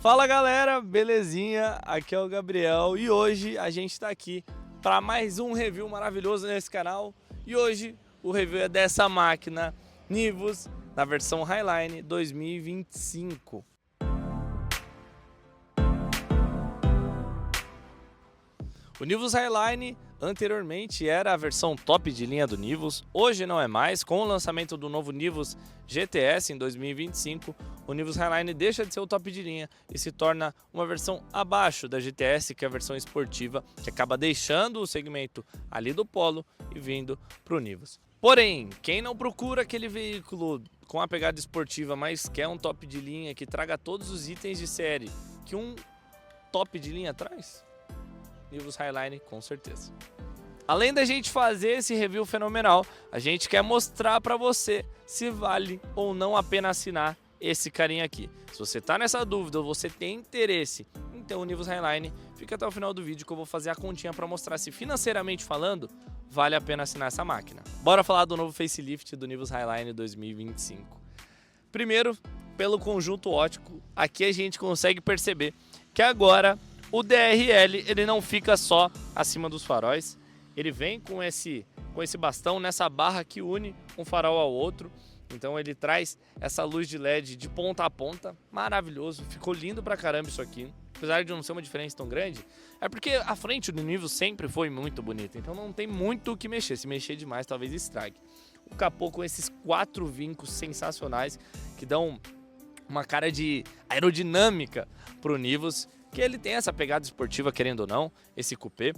Fala galera, belezinha? Aqui é o Gabriel e hoje a gente está aqui para mais um review maravilhoso nesse canal. E hoje o review é dessa máquina Nivus na versão Highline 2025. O Nivus Highline anteriormente era a versão top de linha do Nivus, hoje não é mais. Com o lançamento do novo Nivus GTS em 2025, o Nivus Highline deixa de ser o top de linha e se torna uma versão abaixo da GTS, que é a versão esportiva, que acaba deixando o segmento ali do Polo e vindo para o Nivus. Porém, quem não procura aquele veículo com a pegada esportiva, mas quer um top de linha que traga todos os itens de série que um top de linha traz, Nivus Highline, com certeza. Além da gente fazer esse review fenomenal, a gente quer mostrar para você se vale ou não a pena assinar esse carinha aqui. Se você tá nessa dúvida ou você tem interesse em ter o Nivus Highline, fica até o final do vídeo que eu vou fazer a continha para mostrar se financeiramente falando vale a pena assinar essa máquina. Bora falar do novo facelift do Nivus Highline 2025. Primeiro, pelo conjunto óptico, aqui a gente consegue perceber que agora o DRL ele não fica só acima dos faróis, ele vem com esse bastão nessa barra que une um farol ao outro. Então ele traz essa luz de LED de ponta a ponta, maravilhoso, ficou lindo pra caramba isso aqui. Apesar de não ser uma diferença tão grande, é porque a frente do Nivus sempre foi muito bonita, então não tem muito o que mexer, se mexer demais talvez estrague. O capô com esses 4 vincos sensacionais que dão uma cara de aerodinâmica pro Nivus, que ele tem essa pegada esportiva, querendo ou não, esse cupê.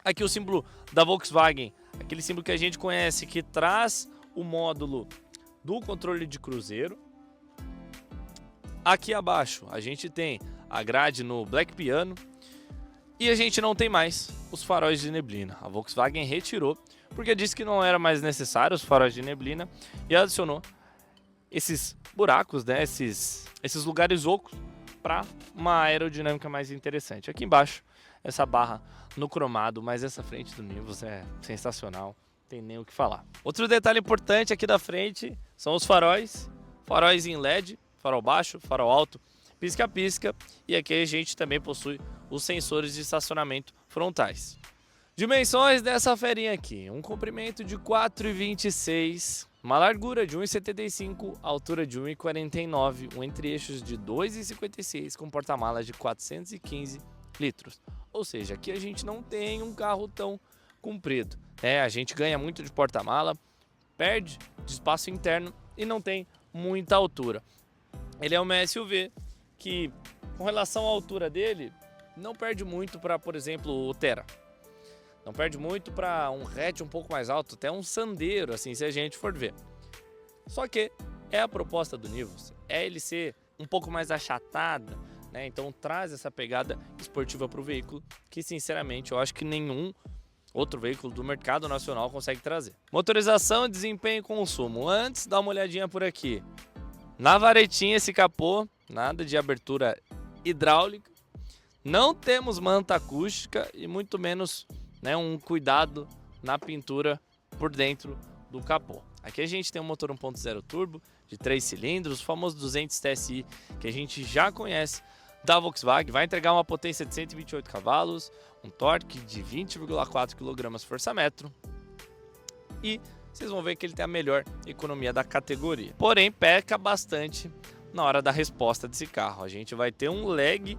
Aqui o símbolo da Volkswagen, aquele símbolo que a gente conhece, que traz o módulo do controle de cruzeiro. Aqui abaixo a gente tem a grade no Black Piano e a gente não tem mais os faróis de neblina. A Volkswagen retirou porque disse que não era mais necessário os faróis de neblina e adicionou esses buracos, né, esses lugares ocos para uma aerodinâmica mais interessante. Aqui embaixo essa barra no cromado, mas essa frente do Nivus é sensacional, não tem nem o que falar. Outro detalhe importante aqui da frente são os faróis em LED, farol baixo, farol alto, pisca-pisca, e aqui a gente também possui os sensores de estacionamento frontais. Dimensões dessa ferinha aqui: um comprimento de 4,26, uma largura de 1,75, altura de 1,49, um entre-eixos de 2,56 com porta-malas de 415 litros. Ou seja, aqui a gente não tem um carro tão comprido, né? A gente ganha muito de porta-mala, perde de espaço interno e não tem muita altura. Ele é uma SUV que, com relação à altura dele, não perde muito para, por exemplo, o Terra. Não perde muito para um hatch um pouco mais alto, até um Sandero, assim, se a gente for ver. Só que é a proposta do Nivus, é ele ser um pouco mais achatado, né? Então traz essa pegada esportiva para o veículo que, sinceramente, eu acho que nenhum outro veículo do mercado nacional consegue trazer. Motorização, desempenho e consumo. Antes, dá uma olhadinha por aqui. Na varetinha esse capô, nada de abertura hidráulica. Não temos manta acústica e muito menos, né, um cuidado na pintura por dentro do capô. Aqui a gente tem um motor 1.0 turbo de 3 cilindros, o famoso 200 TSI que a gente já conhece da Volkswagen. Vai entregar uma potência de 128 cavalos, um torque de 20,4 kgfm e vocês vão ver que ele tem a melhor economia da categoria. Porém, peca bastante na hora da resposta desse carro. A gente vai ter um lag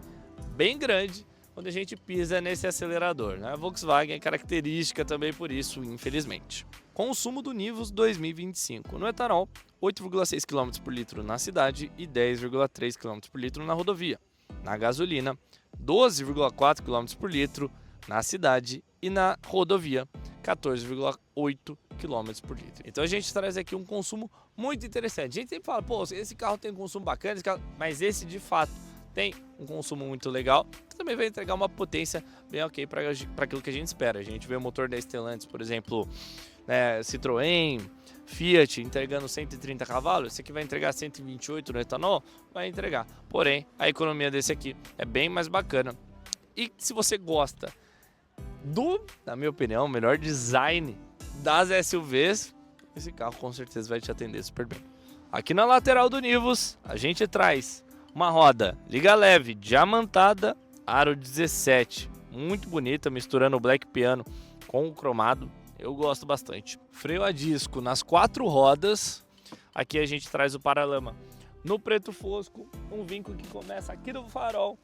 bem grande quando a gente pisa nesse acelerador, né? A Volkswagen é característica também por isso, infelizmente. Consumo do Nivus 2025. No etanol, 8,6 km por litro na cidade e 10,3 km por litro na rodovia. Na gasolina, 12,4 km por litro na cidade e na rodovia, 14,8 km por litro. Então a gente traz aqui um consumo muito interessante. A gente sempre fala, pô, esse carro tem um consumo bacana, mas esse de fato tem um consumo muito legal. Também vai entregar uma potência bem ok para aquilo que a gente espera. A gente vê o motor da Stellantis, por exemplo, né, Citroën, Fiat entregando 130 cavalos, esse aqui vai entregar 128 no etanol, vai entregar. Porém, a economia desse aqui é bem mais bacana. E se você gosta do, na minha opinião, melhor design das SUVs, esse carro com certeza vai te atender super bem. Aqui na lateral do Nivus, a gente traz Uma roda liga leve, diamantada, aro 17. Muito bonita, misturando o Black Piano com o cromado. Eu gosto bastante. Freio a disco nas 4 rodas. Aqui a gente traz o paralama no preto fosco. Um vinco que começa aqui do farol.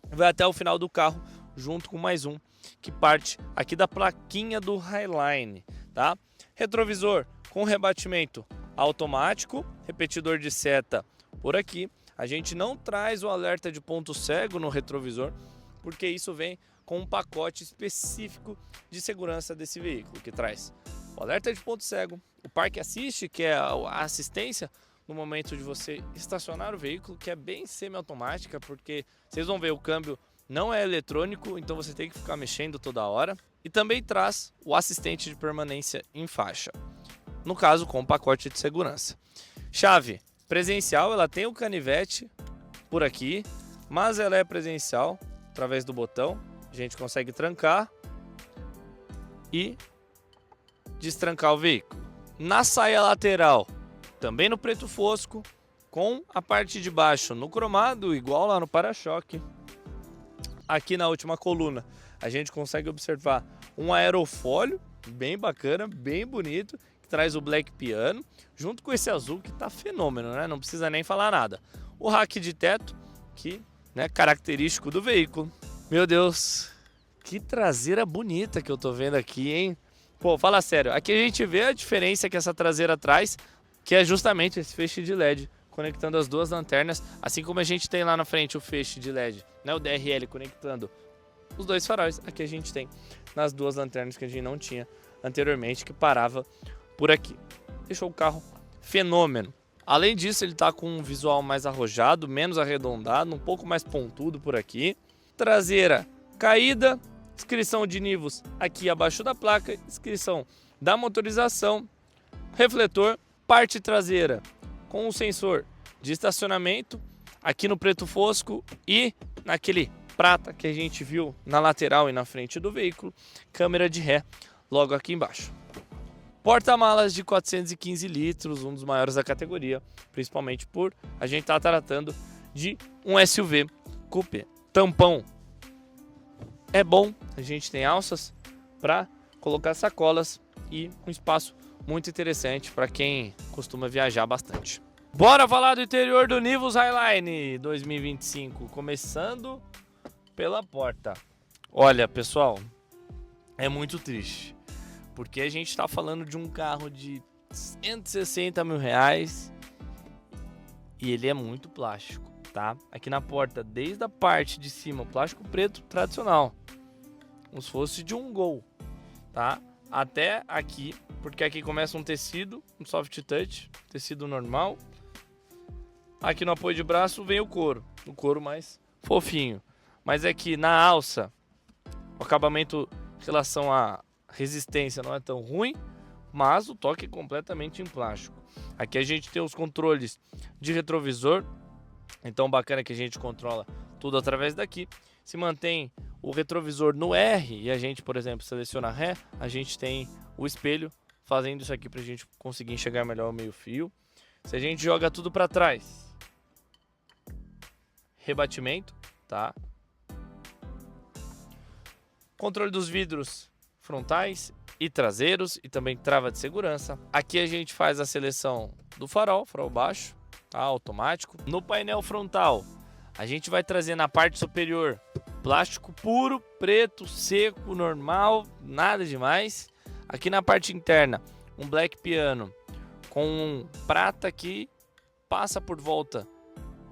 Vai até o final do carro, junto com mais um, que parte aqui da plaquinha do Highline, tá? Retrovisor com rebatimento automático, repetidor de seta por aqui. A gente não traz o alerta de ponto cego no retrovisor, porque isso vem com um pacote específico de segurança desse veículo, que traz o alerta de ponto cego, o Park Assist, que é a assistência no momento de você estacionar o veículo, que é bem semi-automática, porque vocês vão ver, o câmbio não é eletrônico, então você tem que ficar mexendo toda hora. E também traz o assistente de permanência em faixa, no caso com o pacote de segurança. Chave presencial, ela tem o canivete por aqui, mas ela é presencial através do botão. A gente consegue trancar e destrancar o veículo. Na saia lateral, também no preto fosco, com a parte de baixo no cromado, igual lá no para-choque. Aqui na última coluna, a gente consegue observar um aerofólio bem bacana, bem bonito, que traz o Black Piano, junto com esse azul que tá fenômeno, né? Não precisa nem falar nada. O rack de teto, que, né, característico do veículo. Meu Deus, que traseira bonita que eu tô vendo aqui, hein? Pô, fala sério, aqui a gente vê a diferença que essa traseira traz, que é justamente esse feixe de LED conectando as duas lanternas, assim como a gente tem lá na frente o feixe de LED, né, o DRL conectando os dois faróis. Aqui a gente tem nas duas lanternas que a gente não tinha anteriormente, que parava por aqui. Deixou o carro fenômeno. Além disso, ele tá com um visual mais arrojado, menos arredondado, um pouco mais pontudo por aqui. Traseira caída, inscrição de nivos aqui abaixo da placa, inscrição da motorização, refletor, parte traseira com o sensor de estacionamento aqui no preto fosco e naquele prata que a gente viu na lateral e na frente do veículo, câmera de ré logo aqui embaixo. Porta-malas de 415 litros, um dos maiores da categoria, principalmente por a gente estar tratando de um SUV coupé. Tampão é bom, a gente tem alças para colocar sacolas e um espaço muito interessante para quem costuma viajar bastante. Bora falar do interior do Nivus Highline 2025, começando pela porta. Olha, pessoal, é muito triste, porque a gente está falando de um carro de 160 mil reais e ele é muito plástico, tá? Aqui na porta, desde a parte de cima, plástico preto tradicional, como se fosse de um Gol, tá? Até aqui, porque aqui começa um tecido, um soft touch, tecido normal. Aqui no apoio de braço vem o couro mais fofinho. Mas aqui na alça, o acabamento em relação à resistência não é tão ruim, mas o toque é completamente em plástico. Aqui a gente tem os controles de retrovisor, então bacana que a gente controla tudo através daqui. Se mantém o retrovisor no R e a gente, por exemplo, seleciona ré, a gente tem o espelho fazendo isso aqui para a gente conseguir enxergar melhor o meio fio. Se a gente joga tudo para trás, rebatimento, tá? Controle dos vidros frontais e traseiros e também trava de segurança. Aqui a gente faz a seleção do farol baixo, tá? Automático. No painel frontal, a gente vai trazer na parte superior plástico puro, preto, seco, normal, nada demais. Aqui na parte interna, um Black Piano com um prata que passa por volta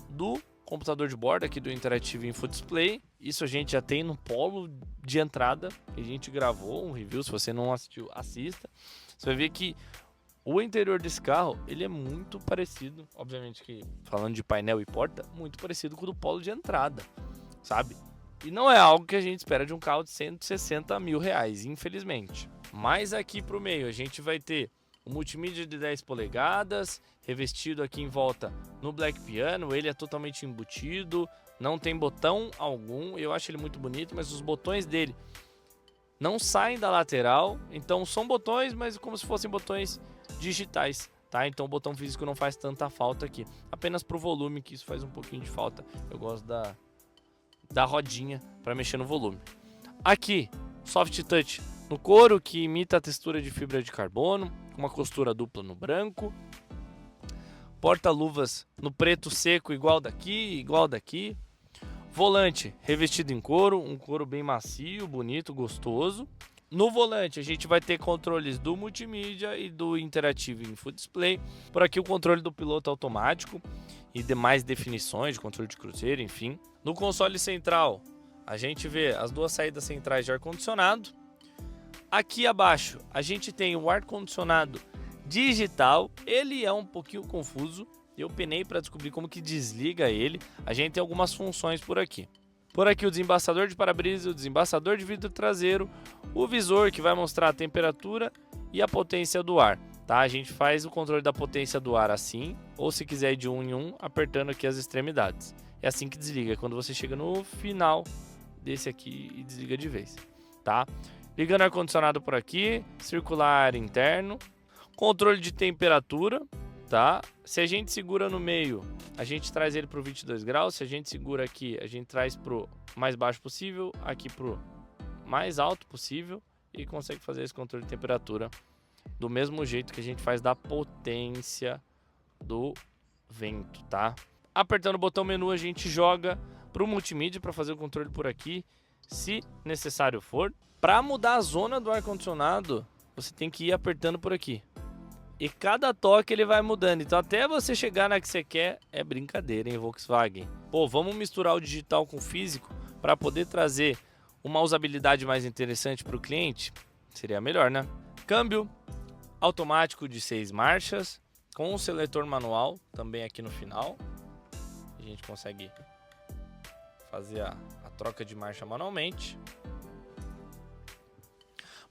do computador de bordo aqui do Interactive Info Display. Isso a gente já tem no polo de entrada, que a gente gravou um review. Se você não assistiu, assista. Você vai ver que o interior desse carro, ele é muito parecido, obviamente que falando de painel e porta, muito parecido com o do polo de entrada, sabe? E não é algo que a gente espera de um carro de 160 mil reais, infelizmente. Mas aqui pro meio a gente vai ter o multimídia de 10 polegadas, revestido aqui em volta no Black Piano. Ele é totalmente embutido, não tem botão algum. Eu acho ele muito bonito, mas os botões dele não saem da lateral. Então são botões, mas como se fossem botões digitais tá? Então o botão físico não faz tanta falta aqui. Apenas pro volume, que isso faz um pouquinho de falta. Eu gosto da rodinha para mexer no volume. Aqui, soft touch no couro, que imita a textura de fibra de carbono, com uma costura dupla no branco. Porta-luvas no preto seco, igual daqui. Volante revestido em couro, um couro bem macio, bonito, gostoso. No volante a gente vai ter controles do multimídia e do Interactive Info Display. Por aqui o controle do piloto automático e demais definições de controle de cruzeiro, enfim. No console central a gente vê as duas saídas centrais de ar-condicionado. Aqui abaixo a gente tem o ar-condicionado digital. Ele é um pouquinho confuso. Eu penei para descobrir como que desliga ele. A gente tem algumas funções por aqui. Por aqui o desembaçador de para-brisa, o desembaçador de vidro traseiro, o visor que vai mostrar a temperatura e a potência do ar, tá? A gente faz o controle da potência do ar assim, ou se quiser de 1 em 1, apertando aqui as extremidades. É assim que desliga, quando você chega no final desse aqui e desliga de vez, tá? Ligando o ar-condicionado por aqui, circular interno, controle de temperatura, tá? Se a gente segura no meio, a gente traz ele para o 22 graus. Se a gente segura aqui, a gente traz para o mais baixo possível, aqui para o mais alto possível, e consegue fazer esse controle de temperatura do mesmo jeito que a gente faz da potência do vento, tá? Apertando o botão menu, a gente joga para o multimídia para fazer o controle por aqui, se necessário for. Para mudar a zona do ar-condicionado, você tem que ir apertando por aqui. E cada toque ele vai mudando. Então até você chegar na que você quer, é brincadeira, hein, Volkswagen? Pô, vamos misturar o digital com o físico para poder trazer uma usabilidade mais interessante para o cliente? Seria melhor, né? Câmbio automático de 6 marchas, com o seletor manual também aqui no final. A gente consegue fazer a troca de marcha manualmente.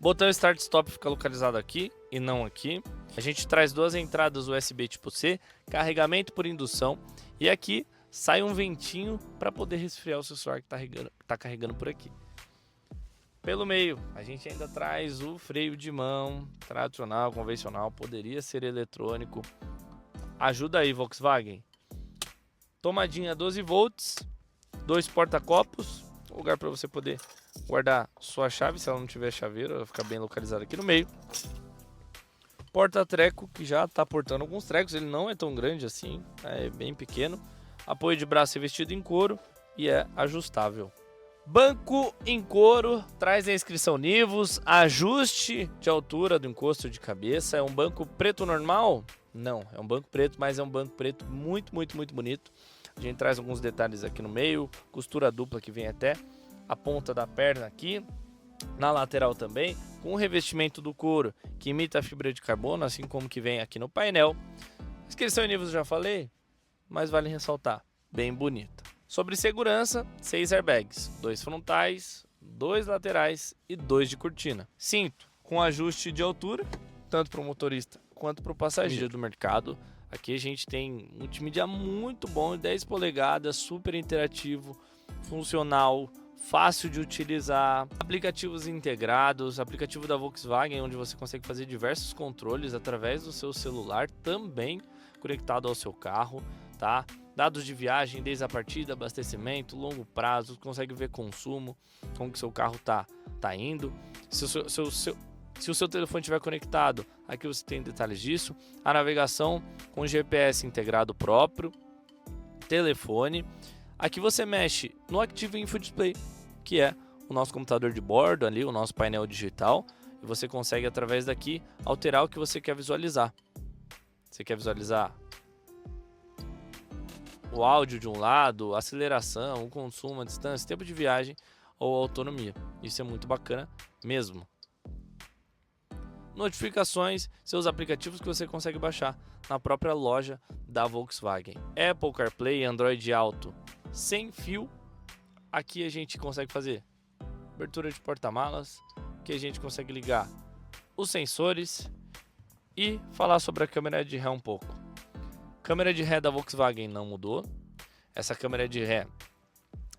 Botão Start Stop fica localizado aqui e não aqui. A gente traz duas entradas USB tipo C, carregamento por indução, e aqui sai um ventinho para poder resfriar o seu celular que está carregando por aqui. Pelo meio, a gente ainda traz o freio de mão tradicional, convencional, poderia ser eletrônico. Ajuda aí, Volkswagen. Tomadinha 12 volts, 2 porta-copos, lugar para você poder guardar sua chave, se ela não tiver chaveiro, ela fica bem localizada aqui no meio. Porta-treco, que já está portando alguns trecos, ele não é tão grande assim, é bem pequeno. Apoio de braço revestido em couro e é ajustável. Banco em couro, traz a inscrição Nivus, ajuste de altura do encosto de cabeça. É um banco preto normal? Não, é um banco preto, mas é um banco preto muito, muito, muito bonito. A gente traz alguns detalhes aqui no meio, costura dupla que vem até a ponta da perna aqui, na lateral também, com o revestimento do couro que imita a fibra de carbono, assim como que vem aqui no painel. Inscrição em Nivus eu já falei, mas vale ressaltar, bem bonita. Sobre segurança, 6 airbags, 2 frontais, 2 laterais e 2 de cortina. Cinto com ajuste de altura, tanto para o motorista quanto para o passageiro do mercado. Aqui a gente tem multimídia muito bom, 10 polegadas, super interativo, funcional, fácil de utilizar, aplicativos integrados, aplicativo da Volkswagen, onde você consegue fazer diversos controles através do seu celular, também conectado ao seu carro, tá? Dados de viagem, desde a partida, abastecimento, longo prazo, consegue ver consumo, como que seu carro tá indo. Se o seu telefone estiver conectado, aqui você tem detalhes disso. A navegação com GPS integrado próprio, telefone. Aqui você mexe no Active Info Display, que é o nosso computador de bordo ali, o nosso painel digital. E você consegue, através daqui, alterar o que você quer visualizar. Você quer visualizar o áudio de um lado, a aceleração, o consumo, a distância, tempo de viagem ou autonomia. Isso é muito bacana mesmo. Notificações, seus aplicativos que você consegue baixar na própria loja da Volkswagen. Apple CarPlay, Android Auto sem fio. Aqui a gente consegue fazer abertura de porta-malas, que a gente consegue ligar os sensores e falar sobre a câmera de ré um pouco. Câmera de ré da Volkswagen não mudou. Essa câmera de ré,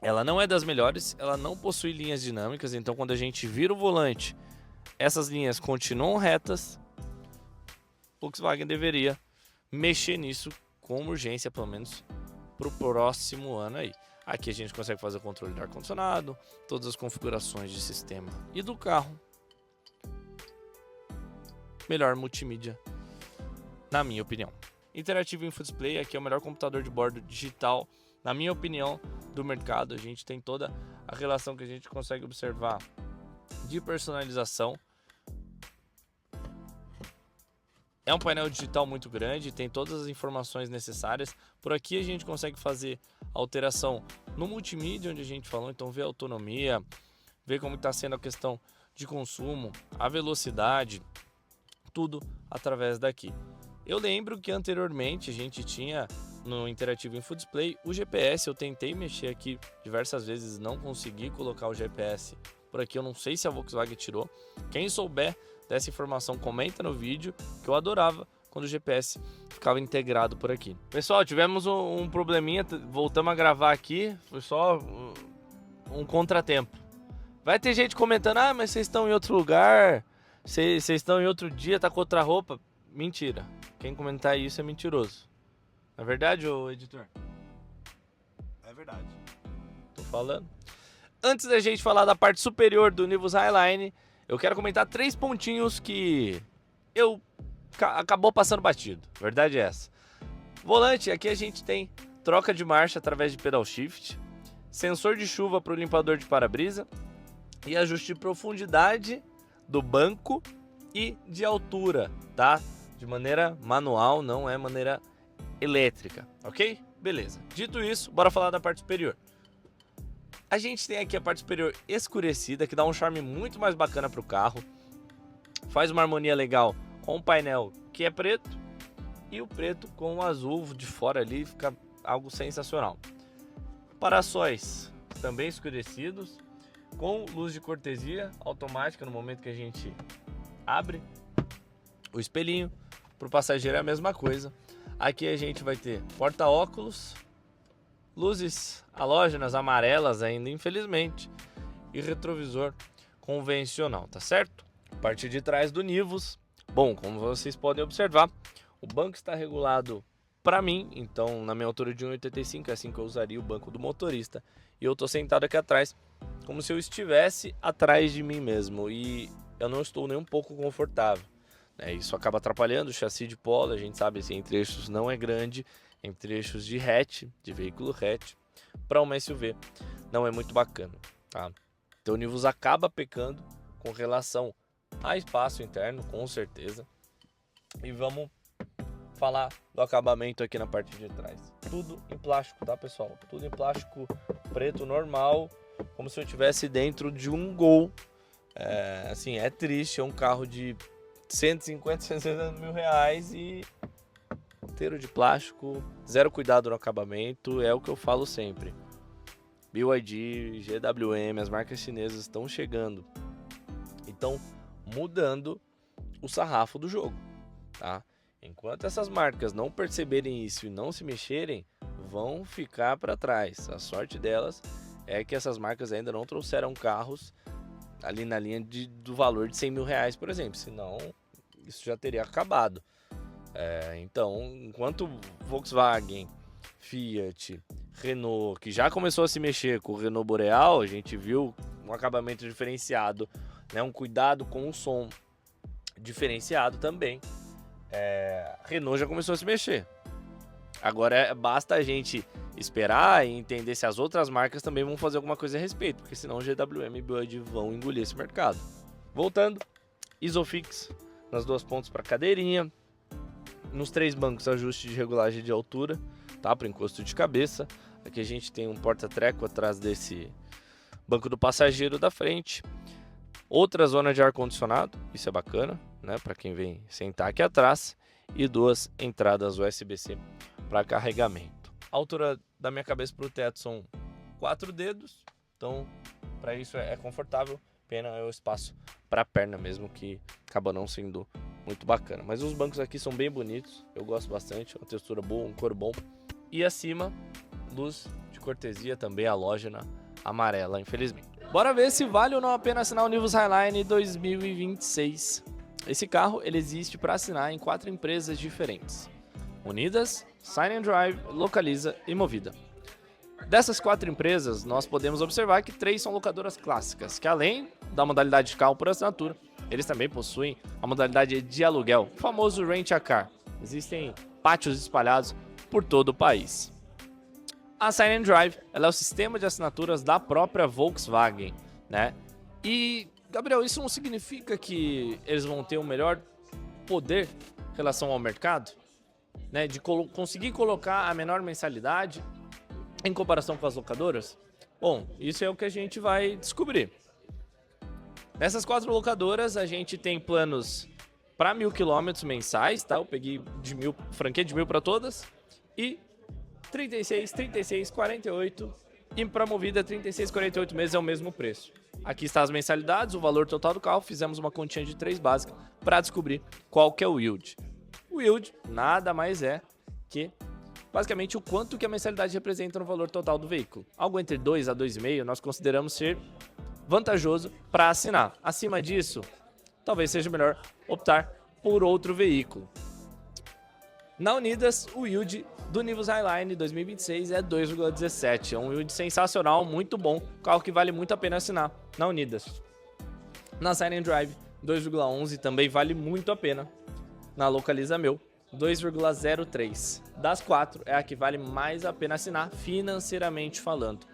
ela não é das melhores, ela não possui linhas dinâmicas, então quando a gente vira o volante, essas linhas continuam retas. Volkswagen deveria mexer nisso com urgência, pelo menos para o próximo ano aí. Aqui a gente consegue fazer o controle de ar-condicionado, todas as configurações de sistema e do carro. Melhor multimídia, na minha opinião. Interativo InfoDisplay, aqui é o melhor computador de bordo digital, na minha opinião, do mercado. A gente tem toda a relação que a gente consegue observar de personalização. É um painel digital muito grande, tem todas as informações necessárias. Por aqui a gente consegue fazer alteração no multimídia, onde a gente falou, então ver a autonomia, ver como está sendo a questão de consumo, a velocidade, tudo através daqui. Eu lembro que anteriormente a gente tinha no Interativo InfoDisplay o GPS. Eu tentei mexer aqui diversas vezes, não consegui colocar o GPS por aqui. Eu não sei se a Volkswagen tirou. Quem souber dessa informação, comenta no vídeo, que eu adorava quando o GPS ficava integrado por aqui. Pessoal, tivemos um probleminha, voltamos a gravar aqui, foi só um contratempo. Vai ter gente comentando, ah, mas vocês estão em outro lugar, vocês estão em outro dia, tá com outra roupa. Mentira. Quem comentar isso é mentiroso. Não é verdade, ô editor? É verdade. Tô falando. Antes da gente falar da parte superior do Nivus Highline, eu quero comentar 3 pontinhos que acabou passando batido. Verdade é essa. Volante, aqui a gente tem troca de marcha através de pedal shift, sensor de chuva para o limpador de para-brisa e ajuste de profundidade do banco e de altura, tá? De maneira manual, não é maneira elétrica, ok? Beleza. Dito isso, bora falar da parte superior. A gente tem aqui a parte superior escurecida, que dá um charme muito mais bacana para o carro. Faz uma harmonia legal com o painel que é preto e o preto com o azul de fora ali, fica algo sensacional. Para-sóis também escurecidos, com luz de cortesia automática no momento que a gente abre. O espelhinho para o passageiro é a mesma coisa. Aqui a gente vai ter porta-óculos, luzes halógenas amarelas ainda, infelizmente, e retrovisor convencional, tá certo? Parte de trás do Nivus. Bom, como vocês podem observar, o banco está regulado para mim, então na minha altura de 1,85 é assim que eu usaria o banco do motorista. E eu tô sentado aqui atrás, como se eu estivesse atrás de mim mesmo, e eu não estou nem um pouco confortável. Isso acaba atrapalhando o chassi de Polo. A gente sabe assim, em trechos não é grande, em trechos de hatch, de veículo hatch, para uma SUV não é muito bacana, tá? Então o Nivus acaba pecando com relação a espaço interno, com certeza. E vamos falar do acabamento aqui na parte de trás. Tudo em plástico, tá, pessoal? Tudo em plástico preto normal, como se eu estivesse dentro de um Gol. Assim, é triste, é um carro de 150, 160 mil reais e inteiro de plástico, zero cuidado no acabamento, é o que eu falo sempre. BYD, GWM, as marcas chinesas estão chegando e estão mudando o sarrafo do jogo, tá? Enquanto essas marcas não perceberem isso e não se mexerem, vão ficar para trás. A sorte delas é que essas marcas ainda não trouxeram carros ali na linha do valor de 100 mil reais, por exemplo, senão isso já teria acabado. Então, enquanto Volkswagen, Fiat, Renault, que já começou a se mexer com o Renault Boreal, a gente viu um acabamento diferenciado, né, um cuidado com o som diferenciado também. Renault já começou a se mexer. Agora basta a gente esperar e entender se as outras marcas também vão fazer alguma coisa a respeito, porque senão GWM e BYD vão engolir esse mercado. Voltando, Isofix nas duas pontas para cadeirinha, nos 3 bancos ajuste de regulagem de altura, tá, para encosto de cabeça. Aqui a gente tem um porta-treco atrás desse banco do passageiro da frente, outra zona de ar condicionado, isso é bacana, né, para quem vem sentar aqui atrás, e 2 entradas USB-C para carregamento. A altura da minha cabeça para o teto são 4 dedos, então para isso é confortável. Pena é o espaço para a perna mesmo, que acaba não sendo muito bacana. Mas os bancos aqui são bem bonitos, eu gosto bastante, uma textura boa, um cor bom. E acima, luz de cortesia também halógena amarela, infelizmente. Bora ver se vale ou não a pena assinar o Nivus Highline 2026. Esse carro ele existe para assinar em 4 empresas diferentes. Unidas, Sign & Drive, Localiza e Movida. Dessas 4 empresas, nós podemos observar que 3 são locadoras clássicas, que além da modalidade de carro por assinatura, eles também possuem a modalidade de aluguel, o famoso Rent-A-Car. Existem pátios espalhados por todo o país. A Sign & Drive, ela é o sistema de assinaturas da própria Volkswagen, né? E, Gabriel, isso não significa que eles vão ter um melhor poder em relação ao mercado, né? De conseguir colocar a menor mensalidade em comparação com as locadoras? Bom, isso é o que a gente vai descobrir. Nessas 4 locadoras, a gente tem planos para 1.000 km mensais, tá? Eu peguei de 1.000, franquia de 1.000 para todas. E 36, 36, 48 e para Movida 36, 48 meses é o mesmo preço. Aqui está as mensalidades, o valor total do carro, fizemos uma continha de 3 básica para descobrir qual que é o yield. O yield nada mais é que basicamente o quanto que a mensalidade representa no valor total do veículo. Algo entre 2 a 2,5 nós consideramos ser vantajoso para assinar. Acima disso, talvez seja melhor optar por outro veículo. Na Unidas, o yield do Nivus Highline 2026 é 2,17. É um yield sensacional, muito bom, carro que vale muito a pena assinar na Unidas. Na Sign & Drive, 2,11 também vale muito a pena. Na Localiza Meu, 2,03. Das 4, é a que vale mais a pena assinar financeiramente falando.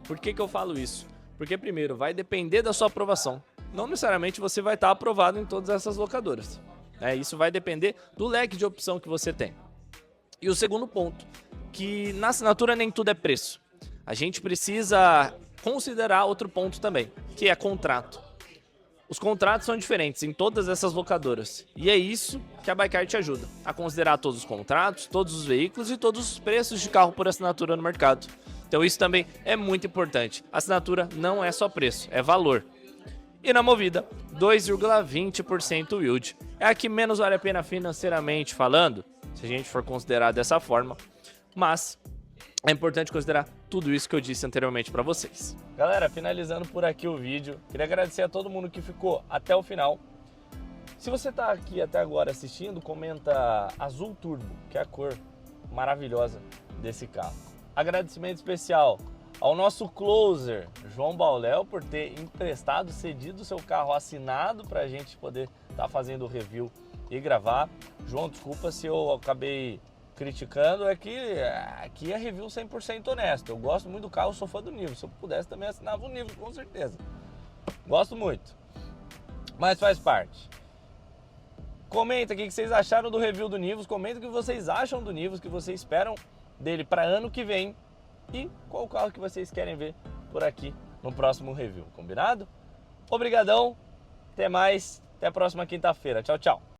Por que eu falo isso? Porque primeiro, vai depender da sua aprovação. Não necessariamente você vai estar aprovado em todas essas locadoras. Isso vai depender do leque de opção que você tem. E o segundo ponto, que na assinatura nem tudo é preço. A gente precisa considerar outro ponto também, que é contrato. Os contratos são diferentes em todas essas locadoras. E é isso que a Bikecar te ajuda, a considerar todos os contratos, todos os veículos e todos os preços de carro por assinatura no mercado. Então isso também é muito importante. A assinatura não é só preço, é valor. E na Movida, 2,20% yield. É a que menos vale a pena financeiramente falando, se a gente for considerar dessa forma. Mas é importante considerar tudo isso que eu disse anteriormente para vocês. Galera, finalizando por aqui o vídeo, queria agradecer a todo mundo que ficou até o final. Se você está aqui até agora assistindo, comenta Azul Turbo, que é a cor maravilhosa desse carro. Agradecimento especial ao nosso closer, João Bauléu, por ter emprestado, cedido o seu carro assinado para a gente poder estar fazendo o review e gravar. João, desculpa se eu acabei criticando, é que aqui é review 100% honesto. Eu gosto muito do carro, sou fã do Nivus. Se eu pudesse também assinava o Nivus, com certeza. Gosto muito. Mas faz parte. Comenta o que vocês acharam do review do Nivus, comenta o que vocês acham do Nivus, o que vocês esperam dele para ano que vem e qual carro que vocês querem ver por aqui no próximo review, combinado? Obrigadão, até mais, até a próxima quinta-feira. Tchau, tchau.